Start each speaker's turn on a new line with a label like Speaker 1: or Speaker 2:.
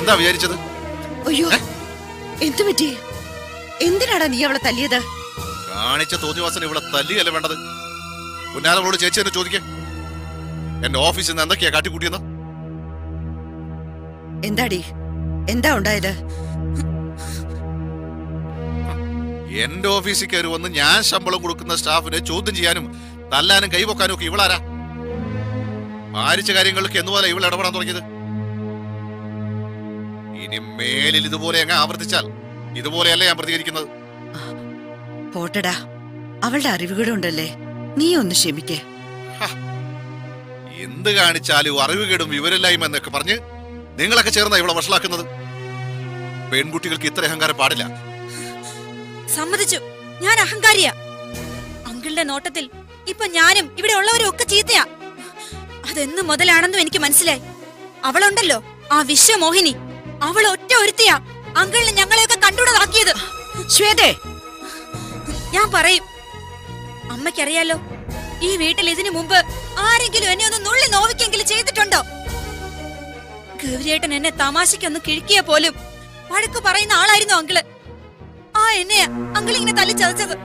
Speaker 1: എന്താ വിചാരിച്ചത്?
Speaker 2: അയ്യോ, എന്തു പറ്റി? എന്തിനാടാ നീ അവളെ തല്ലിയത്?
Speaker 1: കാണിച്ച തോന്നിവാസന ഇവിടെ തല്ലിയല്ല വേണ്ടത്. പുന്നാരവളോട് ചേച്ചി എന്നെ ചോദിക്കേ, എന്റെ ഓഫീസിൽ നിന്ന് എന്തൊക്കെയാ കാട്ടിക്കൂട്ടിയെന്ന്.
Speaker 2: എന്താടി, എന്താ ഉണ്ടായത്?
Speaker 1: എന്റെ ഓഫീസിൽ കയറി വന്ന് ഞാൻ ശമ്പളം കൊടുക്കുന്ന സ്റ്റാഫിനെ ചോദ്യം ചെയ്യാനും തല്ലാനും കൈവക്കാനും ഒക്കെ ഇവളാരാ? ഭാരിച്ച കാര്യങ്ങൾക്ക് എന്നുപോലെ ഇവൾ ഇടപെടാൻ തുടങ്ങിയത്. ഇനി മേലിൽ ഇതുപോലെ അങ്ങ് ആവർത്തിച്ചാൽ ഇതുപോലെയല്ല ഞാൻ പ്രതികരിക്കുന്നത്.
Speaker 2: പോട്ടടാ, അവളുടെ അറിവുകളുണ്ടല്ലേ, നീ ഒന്ന് ക്ഷമിക്കേ.
Speaker 1: എന്ത് കാണിച്ചാലും അറിവുകേടും വിവരമില്ലായ്മ എന്നൊക്കെ പറഞ്ഞ് നിങ്ങളൊക്കെ ചേർന്ന ഇവിടെ വഷളാക്കുന്നത്. പെൺകുട്ടികൾക്ക് ഇത്ര അഹങ്കാരം പാടില്ല.
Speaker 3: സമ്മതിച്ചു, ഞാൻ അഹങ്കാരിയാ. അങ്കിളുടെ നോട്ടത്തിൽ ഇപ്പൊ ഞാനും ഇവിടെ ഉള്ളവരും ഒക്കെ ചീത്തയാ. അതെന്ന് മുതലാണെന്നും എനിക്ക് മനസ്സിലായി. അവളുണ്ടല്ലോ, ആ വിശ്വമോഹിനി, അവൾ ഒറ്റ ഒരുത്തിയാ അങ്കിളിനെ ഞങ്ങളെയൊക്കെ കണ്ടുകൂടാക്കിയത്.
Speaker 2: ശ്വേതേ,
Speaker 3: ഞാൻ പറയും, അമ്മയ്ക്കറിയാലോ ഈ വീട്ടിൽ ഇതിനു മുമ്പ് ആരെങ്കിലും എന്നെ ഒന്ന് നുള്ളി നോവിക്കെങ്കിലും ചെയ്തിട്ടുണ്ടോ? ഗൗരിയേട്ടൻ എന്നെ തമാശയ്ക്കൊന്ന് കിഴക്കിയ പോലും വഴക്ക് പറയുന്ന ആളായിരുന്നു അങ്കിള്. ആ എന്നെയാ അങ്കിളിങ്ങനെ തല്ലി ചതച്ചത്.